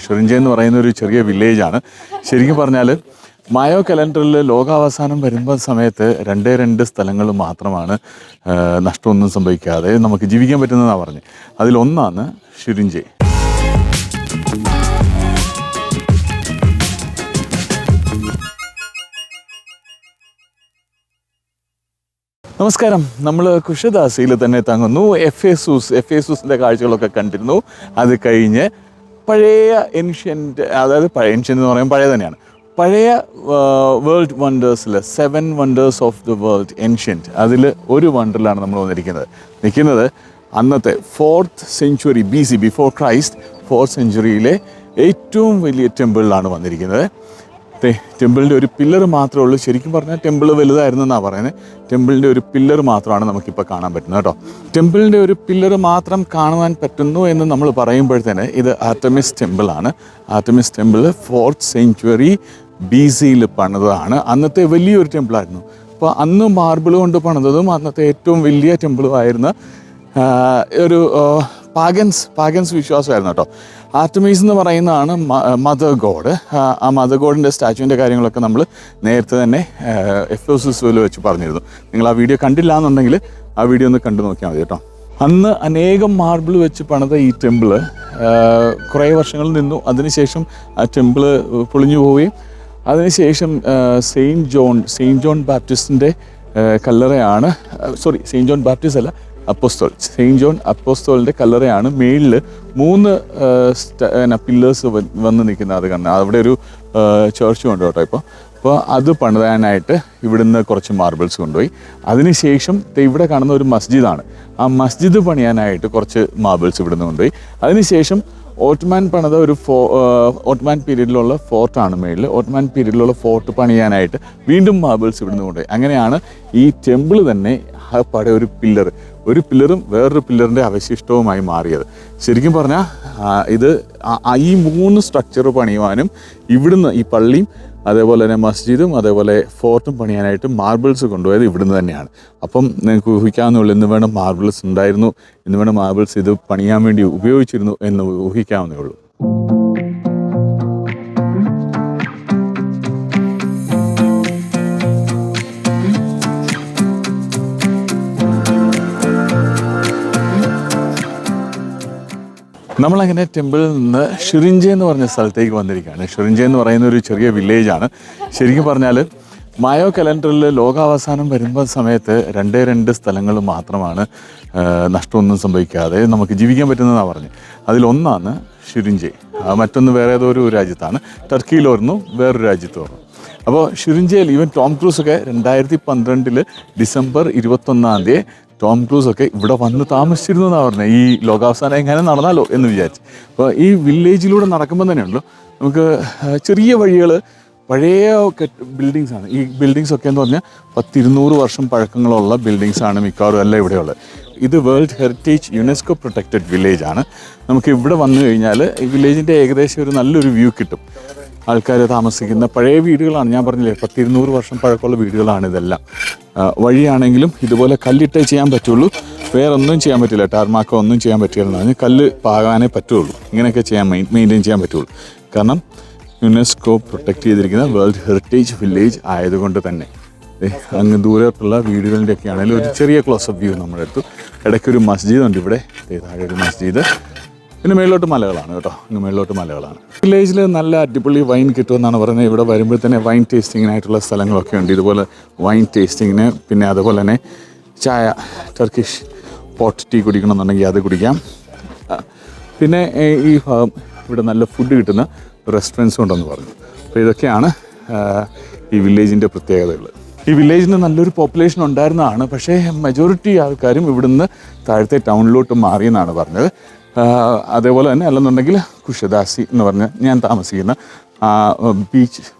ഷുറിഞ്ചെ എന്ന് പറയുന്ന ഒരു ചെറിയ വില്ലേജാണ്. ശരിക്കും പറഞ്ഞാൽ മായോ കലണ്ടറിൽ ലോകാവസാനം വരുമ്പോൾ സമയത്ത് രണ്ട് സ്ഥലങ്ങൾ മാത്രമാണ് നഷ്ടമൊന്നും സംഭവിക്കാതെ നമുക്ക് ജീവിക്കാൻ പറ്റുന്നതാണ് പറഞ്ഞത്. അതിലൊന്നാണ് ഷുറിഞ്ചെ. നമസ്കാരം. നമ്മൾ കുശദാസിയിൽ തന്നെ തങ്ങുന്നു. എഫേസൂസിൻ്റെ കാഴ്ചകളൊക്കെ കണ്ടിരുന്നു. അത് കഴിഞ്ഞ് പഴയ ഏൻഷ്യൻ്റ്, അതായത് പഴയ ഏൻഷ്യൻ്റ് എന്ന് പറയുമ്പോൾ പഴയ തന്നെയാണ്, പഴയ വേൾഡ് വണ്ടേഴ്സിൽ 7 wonders of the world ancient, അതിൽ ഒരു വണ്ടറിലാണ് നമ്മൾ നിൽക്കുന്നത്. അന്നത്തെ 4th century BC, before Christ, 4th centuryയിലെ ഏറ്റവും വലിയ ടെമ്പിളിലാണ് വന്നിരിക്കുന്നത്. ടെമ്പിളിൻ്റെ ഒരു പില്ലർ മാത്രമേ ഉള്ളൂ. ശരിക്കും പറഞ്ഞാൽ ടെമ്പിൾ വലുതായിരുന്നു എന്നാണ് പറയുന്നത്. ടെമ്പിളിൻ്റെ ഒരു പില്ലർ മാത്രമാണ് നമുക്കിപ്പോൾ കാണാൻ പറ്റുന്നത് കേട്ടോ. ടെമ്പിളിൻ്റെ ഒരു പില്ലർ മാത്രം കാണുവാൻ പറ്റുന്നു എന്ന് നമ്മൾ പറയുമ്പോഴത്തേന് ഇത് ആർടെമിസ് ടെമ്പിളാണ്. ആർടെമിസ് ടെമ്പിൾ 4th century BCയിൽ പണിതതാണ്. അന്നത്തെ വലിയൊരു ടെമ്പിളായിരുന്നു. അപ്പോൾ അന്ന് മാർബിൾ കൊണ്ട് പണിതതും അന്നത്തെ ഏറ്റവും വലിയ ടെമ്പിളുമായിരുന്ന ഒരു പാഗൻസ് വിശ്വാസമായിരുന്നു കേട്ടോ. ആർടെമിസ് എന്ന് പറയുന്നതാണ് മദർ ഗോഡ്. ആ മദർ ഗോഡിൻ്റെ സ്റ്റാച്ചുവിൻ്റെ കാര്യങ്ങളൊക്കെ നമ്മൾ നേരത്തെ തന്നെ എഫേസൂസിൽ വെച്ച് പറഞ്ഞിരുന്നു. നിങ്ങൾ ആ വീഡിയോ കണ്ടില്ല എന്നുണ്ടെങ്കിൽ ആ വീഡിയോ ഒന്ന് കണ്ടു നോക്കിയാൽ മതി കേട്ടോ. അന്ന് അനേകം മാർബിൾ വെച്ച് പണിത ഈ ടെമ്പിള് കുറേ വർഷങ്ങൾ നിന്നു. അതിനുശേഷം ആ ടെമ്പിള് പൊളിഞ്ഞു പോവുകയും അതിനുശേഷം സെയിൻറ്റ് ജോൺ ബാപ്റ്റിസ്റ്റിൻ്റെ കല്ലറയാണ്, സെയിൻറ്റ് ജോൺ ബാപ്റ്റിസ്റ്റ് അല്ല, സെയിൻറ്റ് ജോൺ അപ്പോസ്തോലിൻ്റെ കല്ലറയാണ് മേളിൽ 3 പില്ലേഴ്സ് വന്ന് നിൽക്കുന്നത്. അത് കാണുന്നത് അവിടെ ഒരു ചർച്ചും ഉണ്ട് കേട്ടോ. അപ്പോൾ അത് പണിതാനായിട്ട് ഇവിടുന്ന് കുറച്ച് മാർബിൾസ് കൊണ്ടുപോയി. അതിനുശേഷം ഇവിടെ കാണുന്ന ഒരു മസ്ജിദാണ്. ആ മസ്ജിദ് പണിയാനായിട്ട് കുറച്ച് മാർബിൾസ് ഇവിടുന്ന് കൊണ്ടുപോയി. അതിനുശേഷം ഓട്ടോമാൻ പണിത ഒരു ഓട്ടോമാൻ പീരീഡിലുള്ള ഫോർട്ടാണ് മേളിൽ. ഓട്ടോമാൻ പീരീഡിലുള്ള ഫോർട്ട് പണിയാനായിട്ട് വീണ്ടും മാർബിൾസ് ഇവിടുന്ന് കൊണ്ടുപോയി. അങ്ങനെയാണ് ഈ ടെമ്പിൾ തന്നെ പഴയ ഒരു പില്ലറും വേറൊരു പില്ലറിൻ്റെ അവശിഷ്ടവുമായി മാറിയത്. ശരിക്കും പറഞ്ഞാൽ ഇത് ഈ 3 സ്ട്രക്ചർ പണിയുവാനും ഇവിടുന്ന് ഈ പള്ളിയും അതേപോലെ തന്നെ മസ്ജിദും അതേപോലെ ഫോർട്ടും പണിയാനായിട്ട് മാർബിൾസ് കൊണ്ടുപോയത് ഇവിടുന്ന് തന്നെയാണ്. അപ്പം നിങ്ങൾക്ക് ഊഹിക്കാവുന്നേ ഇന്ന് വേണം മാർബിൾസ് ഉണ്ടായിരുന്നു, ഇന്ന് വേണം മാർബിൾസ് ഇത് പണിയാൻ വേണ്ടി ഉപയോഗിച്ചിരുന്നു എന്ന് ഊഹിക്കാവുന്നേ ഉള്ളൂ. നമ്മളങ്ങനെ ടെമ്പിളിൽ നിന്ന് ഷുറിഞ്ചെ എന്ന് പറഞ്ഞ സ്ഥലത്തേക്ക് വന്നിരിക്കുകയാണ്. ഷുറിഞ്ചെ എന്ന് പറയുന്ന ഒരു ചെറിയ വില്ലേജാണ്. ശരിക്കും പറഞ്ഞാൽ മായോ കലണ്ടറിൽ ലോകാവസാനം വരുമ്പോൾ സമയത്ത് രണ്ട് സ്ഥലങ്ങൾ മാത്രമാണ് നഷ്ടമൊന്നും സംഭവിക്കാതെ നമുക്ക് ജീവിക്കാൻ പറ്റുന്നതാണ് പറഞ്ഞത്. അതിലൊന്നാണ് ഷുറിഞ്ചെ, മറ്റൊന്ന് വേറെ ഏതോ ഒരു രാജ്യത്താണ്. ടർക്കിയിലോർന്നു, വേറൊരു രാജ്യത്തോർന്നു. അപ്പോൾ ഷുറിഞ്ചയിൽ ഈവൻ ടോം ക്രൂസൊക്കെ 2012 ഡിസംബർ 21 ടോം ക്രൂസൊക്കെ ഇവിടെ വന്ന് താമസിച്ചിരുന്നു എന്നാണ് പറഞ്ഞത്. ഈ ലോകാവസാനം എങ്ങനെ നടന്നാലോ എന്ന് വിചാരിച്ച്. അപ്പോൾ ഈ വില്ലേജിലൂടെ നടക്കുമ്പോൾ തന്നെയുള്ളൂ നമുക്ക് ചെറിയ വഴികൾ, പഴയ ബിൽഡിങ്സാണ്. ഈ ബിൽഡിങ്സൊക്കെ എന്ന് പറഞ്ഞാൽ 100-200 വർഷം പഴക്കങ്ങളുള്ള ബിൽഡിങ്സാണ് മിക്കവാറും എല്ലാം ഇവിടെയുള്ളത്. ഇത് വേൾഡ് ഹെറിറ്റേജ് യുനെസ്കോ പ്രൊട്ടക്റ്റഡ് വില്ലേജാണ്. നമുക്ക് ഇവിടെ വന്നു കഴിഞ്ഞാൽ ഈ വില്ലേജിൻ്റെ ഏകദേശം ഒരു നല്ലൊരു വ്യൂ കിട്ടും. ആൾക്കാർ താമസിക്കുന്ന പഴയ വീടുകളാണ്. ഞാൻ പറഞ്ഞില്ലേ 100-200 വർഷം പഴക്കമുള്ള വീടുകളാണ് ഇതെല്ലാം. വഴിയാണെങ്കിലും ഇതുപോലെ കല്ലിട്ടേ ചെയ്യാൻ പറ്റുള്ളൂ, വേറെ ഒന്നും ചെയ്യാൻ പറ്റില്ല. ടാർമാക്കോ ഒന്നും ചെയ്യാൻ പറ്റില്ലെന്ന് പറഞ്ഞാൽ കല്ല് പാകാനേ പറ്റുള്ളൂ. ഇങ്ങനെയൊക്കെ മെയിൻറ്റെയിൻ ചെയ്യാൻ പറ്റുള്ളൂ. കാരണം യുനെസ്കോ പ്രൊട്ടക്റ്റ് ചെയ്തിരിക്കുന്ന വേൾഡ് ഹെറിറ്റേജ് വില്ലേജ് ആയതുകൊണ്ട് തന്നെ. അങ്ങ് ദൂരത്തുള്ള വീടുകളുടെയൊക്കെ ആണെങ്കിലും ഒരു ചെറിയ ക്ലോസപ്പ് വ്യൂ നമ്മുടെ അടുത്ത്. ഇടയ്ക്കൊരു മസ്ജിദ് ഉണ്ട് ഇവിടെ, താഴെ ഒരു മസ്ജിദ്. പിന്നെ മേളിലോട്ട് മലകളാണ് കേട്ടോ, ഇങ്ങ് മേളിലോട്ട് മലകളാണ്. വില്ലേജിൽ നല്ല അടിപൊളി വൈൻ കിട്ടുമെന്നാണ് പറയുന്നത്. ഇവിടെ വരുമ്പോൾ തന്നെ വൈൻ ടേസ്റ്റിങ്ങിനായിട്ടുള്ള സ്ഥലങ്ങളൊക്കെ ഉണ്ട്. ഇതുപോലെ വൈൻ ടേസ്റ്റിങ്ങിന്, പിന്നെ അതുപോലെ തന്നെ ചായ, ടർക്കിഷ് പോട്ട് ടീ കുടിക്കണമെന്നുണ്ടെങ്കിൽ അത് കുടിക്കാം. പിന്നെ ഈ ഭാഗം ഇവിടെ നല്ല ഫുഡ് കിട്ടുന്ന റെസ്റ്റോറൻറ്റ്സും ഉണ്ടെന്ന് പറഞ്ഞു. അപ്പോൾ ഇതൊക്കെയാണ് ഈ വില്ലേജിൻ്റെ പ്രത്യേകതകൾ. ഈ വില്ലേജിന് നല്ലൊരു പോപ്പുലേഷൻ ഉണ്ടായിരുന്നതാണ്. പക്ഷേ മെജോറിറ്റി ആൾക്കാരും ഇവിടുന്ന് താഴത്തെ ടൗണിലോട്ട് മാറിയെന്നാണ് പറഞ്ഞത്. അതേപോലെ തന്നെ അല്ലെന്നുണ്ടെങ്കിൽ കുശദാസി എന്ന് പറഞ്ഞ് ഞാൻ താമസിക്കുന്ന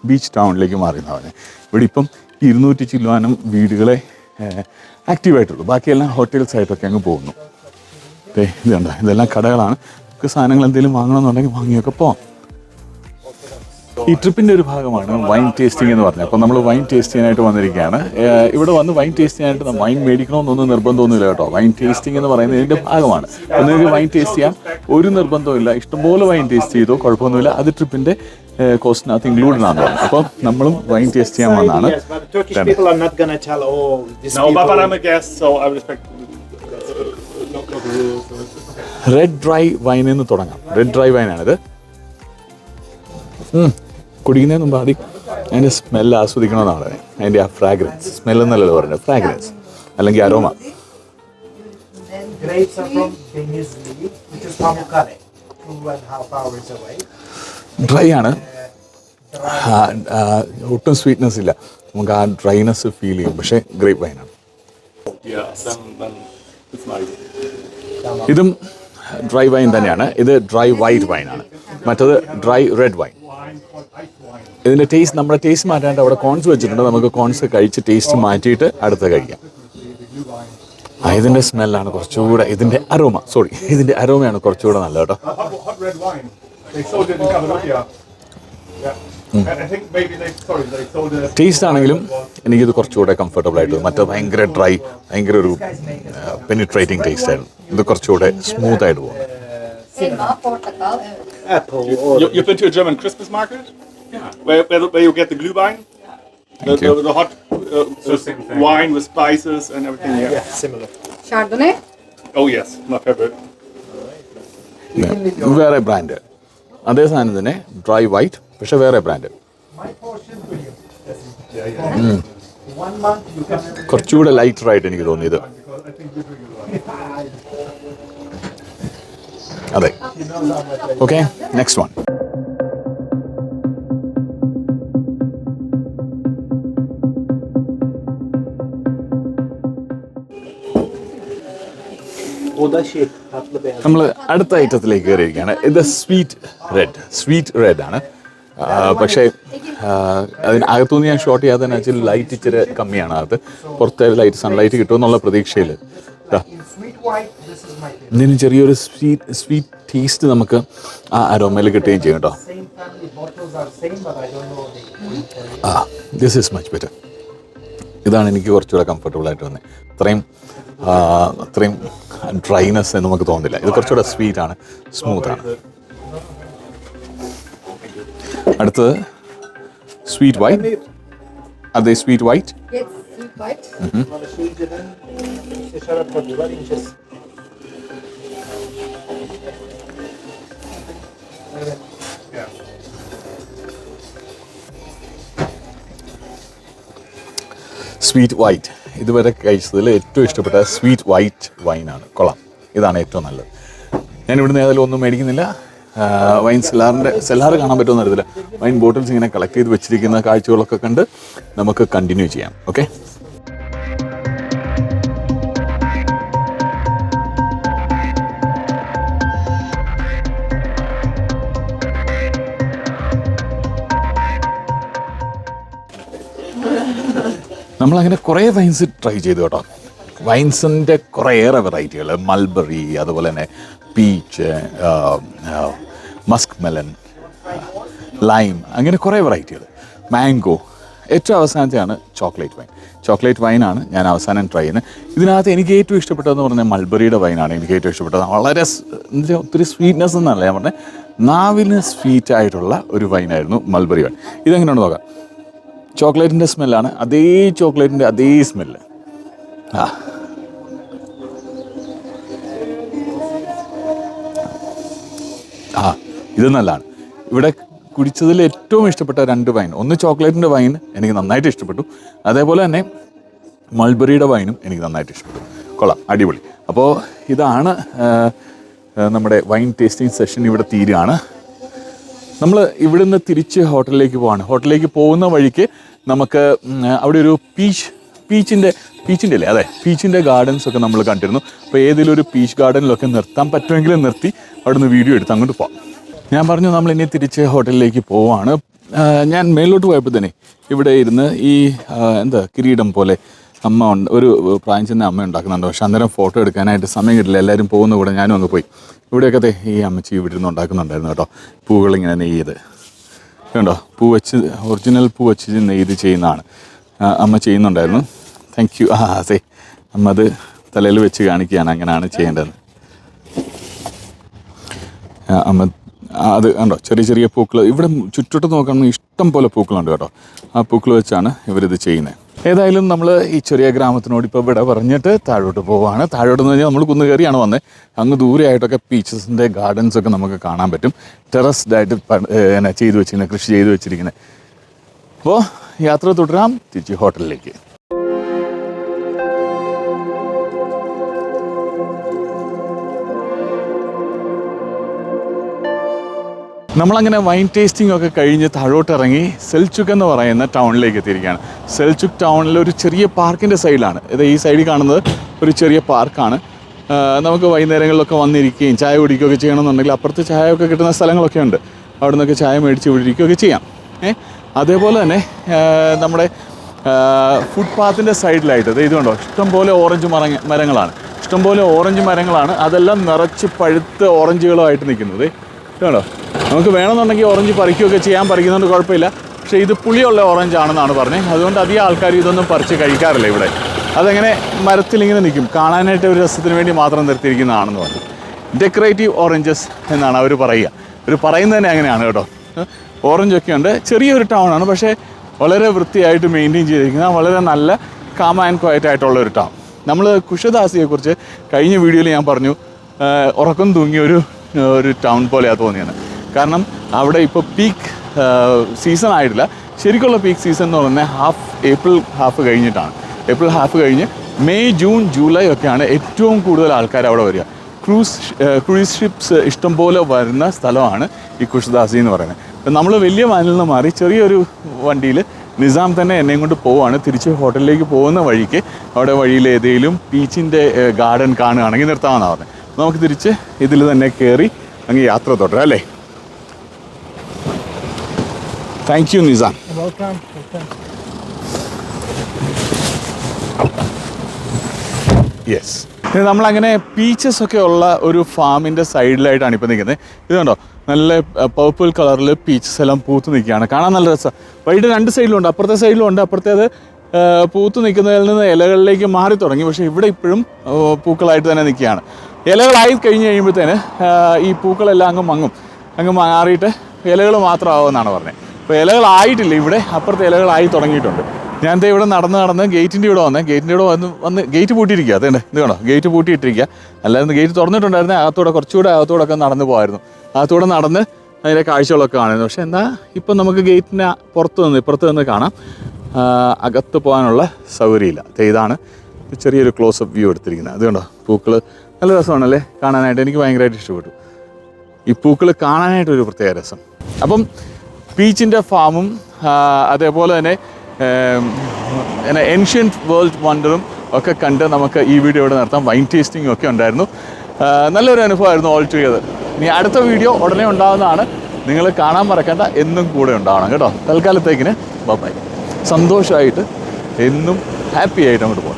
ബീച്ച് ടൗണിലേക്ക് മാറിയെന്നാണ്. ഇവിടെ ഇപ്പം 200 ചില്ലുവാനും വീടുകളെ ആക്റ്റീവായിട്ടുള്ളൂ. ബാക്കിയെല്ലാം ഹോട്ടൽസായിട്ടൊക്കെ അങ്ങ് പോകുന്നു. ഇതുണ്ട്, ഇതെല്ലാം കടകളാണ്. നമുക്ക് സാധനങ്ങൾ എന്തെങ്കിലും വാങ്ങണമെന്നുണ്ടെങ്കിൽ വാങ്ങിയൊക്കെ പോകാം. ഈ ട്രിപ്പിൻ്റെ ഒരു ഭാഗമാണ് വൈൻ ടേസ്റ്റിംഗ് എന്ന് പറഞ്ഞത്. അപ്പോൾ നമ്മൾ വൈൻ ടേസ്റ്റ് ചെയ്യാനായിട്ട് വന്നിരിക്കുകയാണ്. ഇവിടെ വന്ന് വൈൻ ടേസ്റ്റ് ചെയ്യാനായിട്ട് വൈൻ മേടിക്കണമെന്നൊന്നും നിർബന്ധമൊന്നുമില്ല കേട്ടോ. വൈൻ ടേസ്റ്റിംഗ് എന്ന് പറയുന്നത് ഇതിൻ്റെ ഭാഗമാണ്. അപ്പോൾ നിങ്ങൾക്ക് വൈൻ ടേസ്റ്റ് ചെയ്യാൻ ഒരു നിർബന്ധമില്ല, ഇഷ്ടംപോലെ വൈൻ ടേസ്റ്റ് ചെയ്തോ, കുഴപ്പമൊന്നുമില്ല. അത് ട്രിപ്പിൻ്റെ കോസ്റ്റിനകത്ത് ഇൻക്ലൂഡഡ് ആണ്. അപ്പം നമ്മളും വൈൻ ടേസ്റ്റ് ചെയ്യാൻ വന്നതാണ്. റെഡ് ഡ്രൈ വൈനിൽ നിന്ന് തുടങ്ങാം. Red dry വൈനാണിത്. കുടിക്കുന്നതിന് മുമ്പ് ആദ്യം അതിൻ്റെ സ്മെല്ല് ആസ്വദിക്കണമെന്നാണ് പറയുന്നത്. അതിൻ്റെ ആ ഫ്രാഗ്രൻസ്, സ്മെല്ലെന്നല്ലല്ലോ പറയുന്നത്, ഫ്രാഗ്രൻസ് അല്ലെങ്കിൽ അരോമ. ഡ്രൈ ആണ്, ഒട്ടും സ്വീറ്റ്നെസ് ഇല്ല, നമുക്ക് ആ ഡ്രൈനെസ് ഫീൽ ചെയ്യും. പക്ഷേ ഗ്രേപ്പ് വൈനാണ്. ഇതും ഡ്രൈ വൈൻ തന്നെയാണ്. ഇത് ഡ്രൈ വൈറ്റ് വൈനാണ്, മറ്റത് ഡ്രൈ റെഡ് വൈൻ. ഇതിൻ്റെ ടേസ്റ്റ്, നമ്മുടെ ടേസ്റ്റ് മാറ്റാണ്ട് അവിടെ കോൺസ് വെച്ചിട്ടുണ്ട്. നമുക്ക് കോൺസ് കഴിച്ച് ടേസ്റ്റ് മാറ്റിയിട്ട് അടുത്ത് കഴിക്കാം. ഇതിൻ്റെ സ്മെല്ലാണ് കുറച്ചുകൂടെ, ഇതിൻ്റെ അരോമയാണ് കുറച്ചുകൂടെ നല്ല കേട്ടോ. ടേസ്റ്റ് ആണെങ്കിലും എനിക്കിത് കുറച്ചുകൂടെ കംഫർട്ടബിൾ ആയിട്ട്, മറ്റേ ഭയങ്കര ഡ്രൈ, ഭയങ്കര ഒരു പെനിട്രേറ്റിംഗ് ടേസ്റ്റ് ആയിരുന്നു. ഇത് കുറച്ചുകൂടെ സ്മൂത്ത് ആയിട്ട് പോകും. You've been to a German Christmas market? Yeah. Where you get the Glühwein? The hot wine with spices and everything. Yeah, similar. Chardonnay? Oh yes, my favorite. വേറെ brand, അതേ സാധനം തന്നെ, dry white, പക്ഷെ വേറെ brand. കുറച്ചുകൂടെ lighter ആയിട്ട് എനിക്ക് തോന്നിയത്. അതെ. Okay, next one. നമ്മൾ അടുത്ത ഐറ്റത്തിലേക്ക് കയറിയിരിക്കുകയാണ്. ഇത് സ്വീറ്റ് റെഡ് ആണ്. പക്ഷേ അതിനകത്തുനിന്ന് ഞാൻ ഷോട്ട് ചെയ്യാതെ വെച്ചാൽ ലൈറ്റ് ഇച്ചിരി കമ്മിയാണ്. അത് പുറത്തെ ലൈറ്റ്, സൺലൈറ്റ് കിട്ടുമെന്നുള്ള പ്രതീക്ഷയിൽ ഇതിന് ചെറിയൊരു സ്വീറ്റ് ടേസ്റ്റ് നമുക്ക് ആ അരോമയിൽ കിട്ടുകയും ചെയ്യും കേട്ടോ. This is much better. ഇതാണ് എനിക്ക് കുറച്ചുകൂടെ കംഫർട്ടബിൾ ആയിട്ട് വന്നത്. അത്രയും ഡ്രൈനെസ് നമുക്ക് തോന്നുന്നില്ല. ഇത് കുറച്ചുകൂടെ സ്വീറ്റ് ആണ്, സ്മൂത്ത് ആണ്. അടുത്തത് സ്വീറ്റ് വൈറ്റ്. അതെ, സ്വീറ്റ് വൈറ്റ്. സ്വീറ്റ് വൈറ്റ് ഇതുവരെ കഴിച്ചതിൽ ഏറ്റവും ഇഷ്ടപ്പെട്ട സ്വീറ്റ് വൈറ്റ് വൈനാണ്. കൊള്ളാം, ഇതാണ് ഏറ്റവും നല്ലത്. ഞാൻ ഇവിടുന്ന് ഏതായാലും ഒന്നും മേടിക്കുന്നില്ല. വൈൻ സെല്ലാറ് കാണാൻ പറ്റുമെന്ന് അറിയത്തില്ല. വൈൻ ബോട്ടിൽസ് ഇങ്ങനെ കളക്ട് ചെയ്ത് വെച്ചിരിക്കുന്ന കാഴ്ചകളൊക്കെ കണ്ട് നമുക്ക് കണ്ടിന്യൂ ചെയ്യാം. ഓക്കെ, നമ്മളങ്ങനെ കുറേ വൈൻസ് ട്രൈ ചെയ്തു കേട്ടോ. വൈൻസിൻ്റെ കുറേയേറെ വെറൈറ്റികൾ, മൾബറി, അതുപോലെ തന്നെ പീച്ച്, മസ്ക് മെലൻ, ലൈം, അങ്ങനെ കുറേ വെറൈറ്റികൾ, മാംഗോ. ഏറ്റവും അവസാനത്തെയാണ് ചോക്ലേറ്റ് വൈനാണ് ഞാൻ അവസാനം ട്രൈ ചെയ്യുന്നത്. ഇതിനകത്ത് എനിക്ക് ഏറ്റവും ഇഷ്ടപ്പെട്ടതെന്ന് പറഞ്ഞാൽ മൾബറിയുടെ വൈനാണ് എനിക്ക് ഏറ്റവും ഇഷ്ടപ്പെട്ടത്. വളരെ ഒത്തിരി സ്വീറ്റ്നെസ് എന്നല്ല ഞാൻ പറഞ്ഞത്, നാവിന് സ്വീറ്റായിട്ടുള്ള ഒരു വൈനായിരുന്നു മൾബറി വൈൻ. ഇതെങ്ങനെയാണെന്ന് നോക്കാം. ചോക്ലേറ്റിൻ്റെ സ്മെല്ലാണ്, അതേ ചോക്ലേറ്റിൻ്റെ അതേ സ്മെല്ല്. ഇത് നല്ലതാണ്. ഇവിടെ കുടിച്ചതിൽ ഏറ്റവും ഇഷ്ടപ്പെട്ട 2 വൈൻ, ഒന്ന് ചോക്ലേറ്റിൻ്റെ വൈൻ എനിക്ക് നന്നായിട്ട് ഇഷ്ടപ്പെട്ടു, അതേപോലെ തന്നെ മൾബറിയുടെ വൈനും എനിക്ക് നന്നായിട്ട് ഇഷ്ടപ്പെട്ടു. കൊള്ളാം, അടിപൊളി. അപ്പോൾ ഇതാണ് നമ്മുടെ വൈൻ ടേസ്റ്റിംഗ് സെഷൻ ഇവിടെ തീരുകയാണ്. നമ്മൾ ഇവിടുന്ന് തിരിച്ച് ഹോട്ടലിലേക്ക് പോവാണ്. ഹോട്ടലിലേക്ക് പോകുന്ന വഴിക്ക് നമുക്ക് അവിടെ ഒരു പീച്ചിൻ്റെ ഗാർഡൻസ് ഒക്കെ നമ്മൾ കണ്ടിരുന്നു. അപ്പോൾ ഏതെങ്കിലും ഒരു പീച്ച് ഗാർഡനിലൊക്കെ നിർത്താൻ പറ്റുമെങ്കിലും നിർത്തി അവിടെ നിന്ന് വീഡിയോ എടുത്ത് അങ്ങോട്ട് പോകാം. ഞാൻ പറഞ്ഞു നമ്മൾ ഇനി തിരിച്ച് ഹോട്ടലിലേക്ക് പോവാണ്. ഞാൻ മേലോട്ട് പോയപ്പോൾ തന്നെ ഇവിടെ ഇരുന്ന് ഈ കിരീടം പോലെ അമ്മ ഒരു പ്രായം ചെന്ന അമ്മ ഉണ്ടാക്കുന്നുണ്ട്. പക്ഷെ അന്നേരം ഫോട്ടോ എടുക്കാനായിട്ട് സമയം കിട്ടില്ല. എല്ലാവരും പോകുന്ന കൂടെ ഞാനും അങ്ങ് പോയി. ഇവിടെയൊക്കെ ഈ അമ്മച്ചി ഇവിടെ ഇരുന്ന് ഉണ്ടാക്കുന്നുണ്ടായിരുന്നു കേട്ടോ. പൂക്കളിങ്ങനെ നെയ്യത് കണ്ടോ, പൂ വെച്ച് ഒറിജിനൽ പൂ വെച്ച് നെയ്ത് ചെയ്യുന്നതാണ്. അമ്മ ചെയ്യുന്നുണ്ടായിരുന്നു. Thank you. അതെ, അമ്മ അത് തലയിൽ വെച്ച് കാണിക്കുകയാണ്, അങ്ങനെയാണ് ചെയ്യേണ്ടത്. അമ്മ അത് കണ്ടോ, ചെറിയ ചെറിയ പൂക്കൾ ഇവിടെ ചുറ്റോട്ട് നോക്കുകയാണെങ്കിൽ ഇഷ്ടം പോലെ പൂക്കളുണ്ട് കേട്ടോ. ആ പൂക്കൾ വെച്ചാണ് ഇവരിത് ചെയ്യുന്നത്. ഏതായാലും നമ്മൾ ഈ ചെറിയ ഗ്രാമത്തിനോട് ഇപ്പോൾ ഇവിടെ പറഞ്ഞിട്ട് താഴോട്ട് പോവുകയാണ്. താഴോട്ടെന്ന് പറഞ്ഞാൽ നമ്മൾ കുന്ന് കയറിയാണ് വന്നത്. അങ്ങ് ദൂരെയായിട്ടൊക്കെ പീച്ചസിൻ്റെ ഗാർഡൻസൊക്കെ നമുക്ക് കാണാൻ പറ്റും. ടെറസ്ഡായിട്ട് ചെയ്തു വെച്ചിരിക്കുന്നത്, കൃഷി ചെയ്തു വെച്ചിരിക്കുന്നത്. അപ്പോൾ യാത്ര തുടരാം തിരിച്ച് ഹോട്ടലിലേക്ക്. നമ്മളങ്ങനെ വൈൻ ടേസ്റ്റിംഗ് ഒക്കെ കഴിഞ്ഞ് താഴോട്ടിറങ്ങി സെൽചുക്ക് എന്ന് പറയുന്ന ടൗണിലേക്ക് എത്തിയിരിക്കുകയാണ്. സെൽചുക്ക് ടൗണിൽ ഒരു ചെറിയ പാർക്കിൻ്റെ സൈഡിലാണ് ഇത്. ഈ സൈഡിൽ കാണുന്നത് ഒരു ചെറിയ പാർക്കാണ്. നമുക്ക് വൈകുന്നേരങ്ങളിലൊക്കെ വന്നിരിക്കുകയും ചായ കുടിക്കുകയൊക്കെ ചെയ്യണമെന്നുണ്ടെങ്കിൽ അപ്പുറത്ത് ചായ ഒക്കെ കിട്ടുന്ന സ്ഥലങ്ങളൊക്കെ ഉണ്ട്. അവിടെ നിന്നൊക്കെ ചായ മേടിച്ച് ഇവിടെ ഇരിക്കുകയൊക്കെ ചെയ്യാം. അതേപോലെ തന്നെ നമ്മുടെ ഫുട്പാത്തിൻ്റെ സൈഡിലായിട്ട് ഇത് കണ്ടോ, ഇഷ്ടംപോലെ ഓറഞ്ച് മരങ്ങളാണ്. അതെല്ലാം നിറച്ച് പഴുത്ത ഓറഞ്ചുകളുമായിട്ട് നിൽക്കുന്നത്. കണ്ടോ, നമുക്ക് വേണമെന്നുണ്ടെങ്കിൽ ഓറഞ്ച് പറിക്കുകയൊക്കെ ചെയ്യാൻ, പറിക്കുന്നതുകൊണ്ട് കുഴപ്പമില്ല. പക്ഷേ ഇത് പുളിയുള്ള ഓറഞ്ച് ആണെന്നാണ് പറഞ്ഞത്. അതുകൊണ്ട് അധികം ആൾക്കാർ ഇതൊന്നും പറിച്ച് കഴിക്കാറില്ല ഇവിടെ. അതങ്ങനെ മരത്തിലിങ്ങനെ നിൽക്കും, കാണാനായിട്ട് ഒരു രസത്തിന് വേണ്ടി മാത്രം നിർത്തിയിരിക്കുന്നതാണെന്ന് പറഞ്ഞു. ഡെക്കറേറ്റീവ് ഓറഞ്ചസ് എന്നാണ് അവർ പറയുക. അവർ പറയുന്നത് തന്നെ അങ്ങനെയാണ് കേട്ടോ. ഓറഞ്ചൊക്കെ ഉണ്ട്. ചെറിയൊരു ടൗണാണ്, പക്ഷേ വളരെ വൃത്തിയായിട്ട് മെയിൻറ്റെയിൻ ചെയ്തിരിക്കുന്ന വളരെ നല്ല കാം ആൻഡ് ക്വയറ്റ് ആയിട്ടുള്ളൊരു ടൗൺ. നമ്മൾ കുശദാസിയെക്കുറിച്ച് കഴിഞ്ഞ വീഡിയോയിൽ ഞാൻ പറഞ്ഞു, ഉറക്കം തൂങ്ങിയൊരു ടൗൺ പോലെയാണ് തോന്നിയത്. കാരണം അവിടെ ഇപ്പോൾ പീക്ക് സീസൺ ആയിട്ടില്ല. ശരിക്കുള്ള പീക്ക് സീസൺ എന്ന് പറയുന്നത് ഏപ്രിൽ ഹാഫ് കഴിഞ്ഞിട്ടാണ്. ഏപ്രിൽ ഹാഫ് കഴിഞ്ഞ് മെയ്, ജൂൺ, ജൂലൈ ഒക്കെയാണ് ഏറ്റവും കൂടുതൽ ആൾക്കാർ അവിടെ വരിക. ക്രൂയിസ് ഷിപ്സ് ഇഷ്ടംപോലെ വരുന്ന സ്ഥലമാണ് ഈ കുശദാസി എന്ന് പറയുന്നത്. നമ്മൾ വലിയ വാനിൽ നിന്ന് മാറി ചെറിയൊരു വണ്ടിയിൽ നിസാം തന്നെ എന്നെയും കൊണ്ട് പോവുകയാണ്. തിരിച്ച് ഹോട്ടലിലേക്ക് പോകുന്ന വഴിക്ക് അവിടെ വഴിയിൽ ഏതെങ്കിലും പീച്ചിൻ്റെ ഗാർഡൻ കാണുകയാണെങ്കിൽ നിർത്താമെന്നാണ് പറഞ്ഞത്. നമുക്ക് തിരിച്ച് ഇതിൽ തന്നെ കയറി അങ്ങ് യാത്ര തുടരാം അല്ലേ? Thank you Nizam. യെസ്, നമ്മളങ്ങനെ പീച്ചസ് ഒക്കെ ഉള്ള ഒരു ഫാമിൻ്റെ സൈഡിലായിട്ടാണ് ഇപ്പോൾ നിൽക്കുന്നത്. ഇത് കണ്ടോ, നല്ല പർപ്പിൾ കളറിൽ പീച്ചസ് എല്ലാം പൂത്ത് നിൽക്കുകയാണ്. കാണാൻ നല്ല രസമാണ്. വഴിയുടെ രണ്ട് സൈഡിലുണ്ട്, അപ്പുറത്തെ സൈഡിലുണ്ട്. അപ്പുറത്തേത് പൂത്ത് നിൽക്കുന്നതിൽ നിന്ന് ഇലകളിലേക്ക് മാറി തുടങ്ങി. പക്ഷേ ഇവിടെ ഇപ്പോഴും പൂക്കളായിട്ട് തന്നെ നിൽക്കുകയാണ്. ഇലകളായി കഴിഞ്ഞ് കഴിയുമ്പോഴത്തേന് ഈ പൂക്കളെല്ലാം അങ്ങ് മാറിയിട്ട് ഇലകൾ മാത്രമാകുമെന്നാണ് പറഞ്ഞത്. അപ്പോൾ ഇലകളായിട്ടില്ല ഇവിടെ, അപ്പുറത്തെ ഇലകളായി തുടങ്ങിയിട്ടുണ്ട്. ഞാൻ ഇവിടെ നടന്ന് ഗേറ്റിൻ്റെ ഇവിടെ വന്ന് ഗേറ്റ് പൂട്ടിയിരിക്കുക. അതേ ഇത് കണ്ടോ, ഗേറ്റ് പൂട്ടിയിട്ടിരിക്കുക. അല്ലായിരുന്നു ഗേറ്റ് തുറന്നിട്ടുണ്ടായിരുന്നേ കുറച്ചുകൂടെ അകത്തൂടെ നടന്ന് പോകായിരുന്നു. അകത്തൂടെ നടന്ന് അതിൻ്റെ കാഴ്ചകളൊക്കെ കാണുന്നു. പക്ഷേ എന്നാൽ ഇപ്പം നമുക്ക് ഗേറ്റിന് ഇപ്പുറത്ത് നിന്ന് കാണാം. അകത്ത് പോകാനുള്ള സൗകര്യമില്ല. ഇതാണ് ചെറിയൊരു ക്ലോസപ്പ് വ്യൂ എടുത്തിരിക്കുന്നത്. അത് കണ്ടോ, പൂക്കൾ നല്ല രസമാണല്ലേ കാണാനായിട്ട്. എനിക്ക് ഭയങ്കരമായിട്ട് ഇഷ്ടപ്പെട്ടു ഈ പൂക്കൾ കാണാനായിട്ടൊരു പ്രത്യേക രസം. അപ്പം പീച്ചിൻ്റെ ഫാമും അതേപോലെ തന്നെ ഏൻഷ്യൻറ്റ് വേൾഡ് വണ്ടറും ഒക്കെ കണ്ട് നമുക്ക് ഈ വീഡിയോ ഇവിടെ നടത്താം. വൈൻ ടേസ്റ്റിംഗ് ഒക്കെ ഉണ്ടായിരുന്നു. നല്ലൊരു അനുഭവമായിരുന്നു ഓൾ ടുഗെദർ. ഇനി അടുത്ത വീഡിയോ ഉടനെ ഉണ്ടാകുന്നതാണ്. നിങ്ങൾ കാണാൻ മറക്കേണ്ട, എന്നും കൂടെ ഉണ്ടാവണം കേട്ടോ. തൽക്കാലത്തേക്കിന് ബൈ. സന്തോഷമായിട്ട് എന്നും ഹാപ്പി ആയിട്ട് അങ്ങോട്ട് പോകാം.